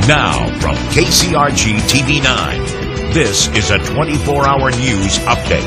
Now from KCRG TV 9, this is a 24-hour news update.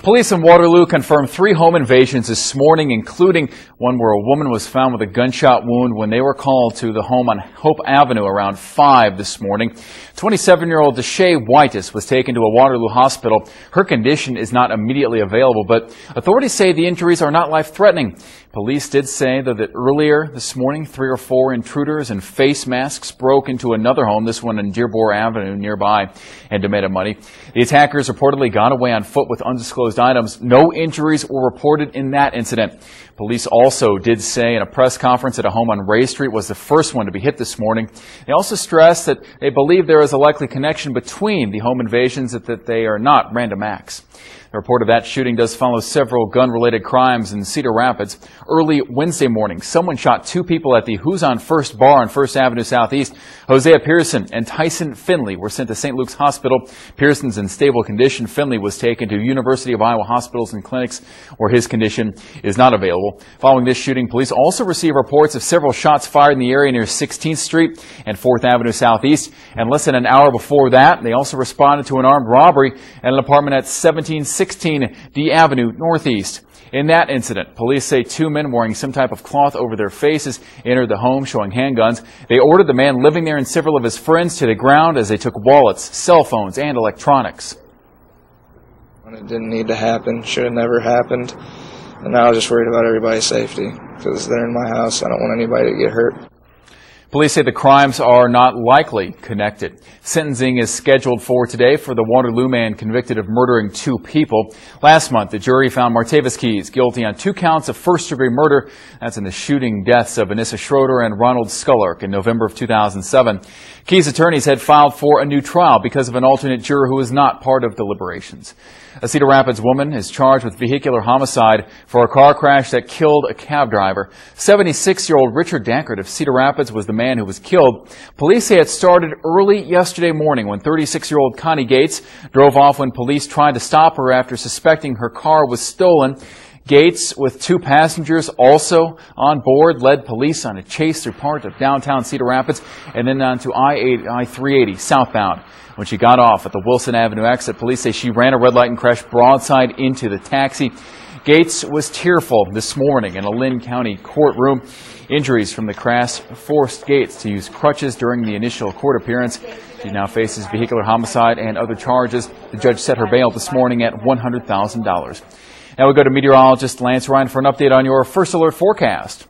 Police in Waterloo confirmed 3 home invasions this morning, including one where a woman was found with a gunshot wound when they were called to the home on Hope Avenue around 5 this morning. 27-year-old Deshae Whitus was taken to a Waterloo hospital. Her condition is not immediately available, but authorities say the injuries are not life-threatening. Police did say that earlier this morning, 3 or 4 intruders in face masks broke into another home, this one on Dearborn Avenue nearby, and demanded money. The attackers reportedly got away on foot with undisclosed items. No injuries were reported in that incident. Police also did say in a press conference that a home on Ray Street was the first one to be hit this morning. They also stressed that they believe there is a likely connection between the home invasions, that they are not random acts. The report of that shooting does follow several gun-related crimes in Cedar Rapids. Early Wednesday morning, someone shot 2 people at the Who's on First bar on First Avenue Southeast. Hosea Pearson and Tyson Finley were sent to St. Luke's Hospital. Pearson's in stable condition. Finley was taken to University of Iowa hospitals and clinics where his condition is not available. Following this shooting, police also received reports of several shots fired in the area near 16th Street and 4th Avenue Southeast. And less than an hour before that, they also responded to an armed robbery at an apartment at 1716 D Avenue Northeast. In that incident, police say 2 men wearing some type of cloth over their faces entered the home showing handguns. They ordered the man living there and several of his friends to the ground as they took wallets, cell phones, and electronics. It didn't need to happen, should have never happened. And now I was just worried about everybody's safety because they're in my house. I don't want anybody to get hurt. Police say the crimes are not likely connected. Sentencing is scheduled for today for the Waterloo man convicted of murdering 2 people. Last month, the jury found Martavis Keys guilty on 2 counts of first-degree murder. That's in the shooting deaths of Anissa Schroeder and Ronald Skullark in November of 2007. Keys' attorneys had filed for a new trial because of an alternate juror who was not part of deliberations. A Cedar Rapids woman is charged with vehicular homicide for a car crash that killed a cab driver. 76-year-old Richard Dankert of Cedar Rapids was the man who was killed. Police say it started early yesterday morning when 36-year-old Connie Gates drove off when police tried to stop her after suspecting her car was stolen. Gates, with 2 passengers also on board, led police on a chase through part of downtown Cedar Rapids and then on to I-380 southbound. When she got off at the Wilson Avenue exit, police say she ran a red light and crashed broadside into the taxi. Gates was tearful this morning in a Lynn County courtroom. Injuries from the crash forced Gates to use crutches during the initial court appearance. She now faces vehicular homicide and other charges. The judge set her bail this morning at $100,000. Now we go to meteorologist Lance Ryan for an update on your First Alert forecast.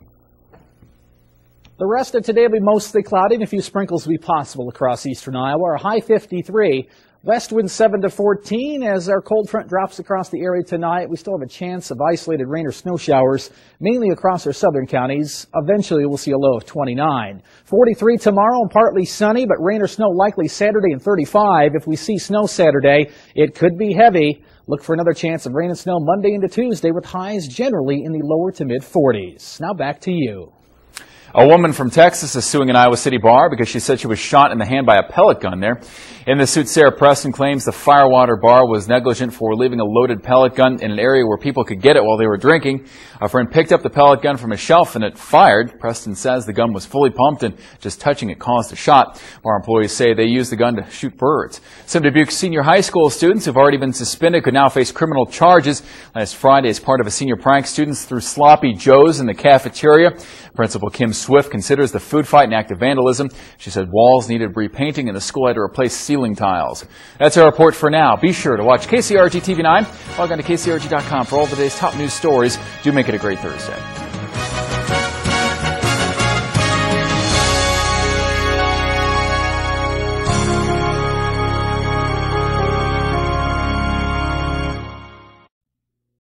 The rest of today will be mostly cloudy and a few sprinkles will be possible across eastern Iowa. Our high 53, west wind 7 to 14. As our cold front drops across the area tonight, we still have a chance of isolated rain or snow showers, mainly across our southern counties. Eventually, we'll see a low of 29. 43 tomorrow and partly sunny, but rain or snow likely Saturday, and 35. If we see snow Saturday, it could be heavy. Look for another chance of rain and snow Monday into Tuesday with highs generally in the lower to mid 40s. Now back to you. A woman from Texas is suing an Iowa City bar because she said she was shot in the hand by a pellet gun there. In the suit, Sarah Preston claims the Firewater bar was negligent for leaving a loaded pellet gun in an area where people could get it while they were drinking. A friend picked up the pellet gun from a shelf and it fired. Preston says the gun was fully pumped and just touching it caused a shot. Bar employees say they used the gun to shoot birds. Some Dubuque senior high school students who've already been suspended could now face criminal charges. Last Friday, as part of a senior prank, students threw sloppy joes in the cafeteria. Principal Kim Swift considers the food fight an act of vandalism. She said walls needed repainting and the school had to replace ceiling tiles. That's our report for now. Be sure to watch KCRG TV 9. Log on to KCRG.com for all the day's top news stories. Do make it a great Thursday.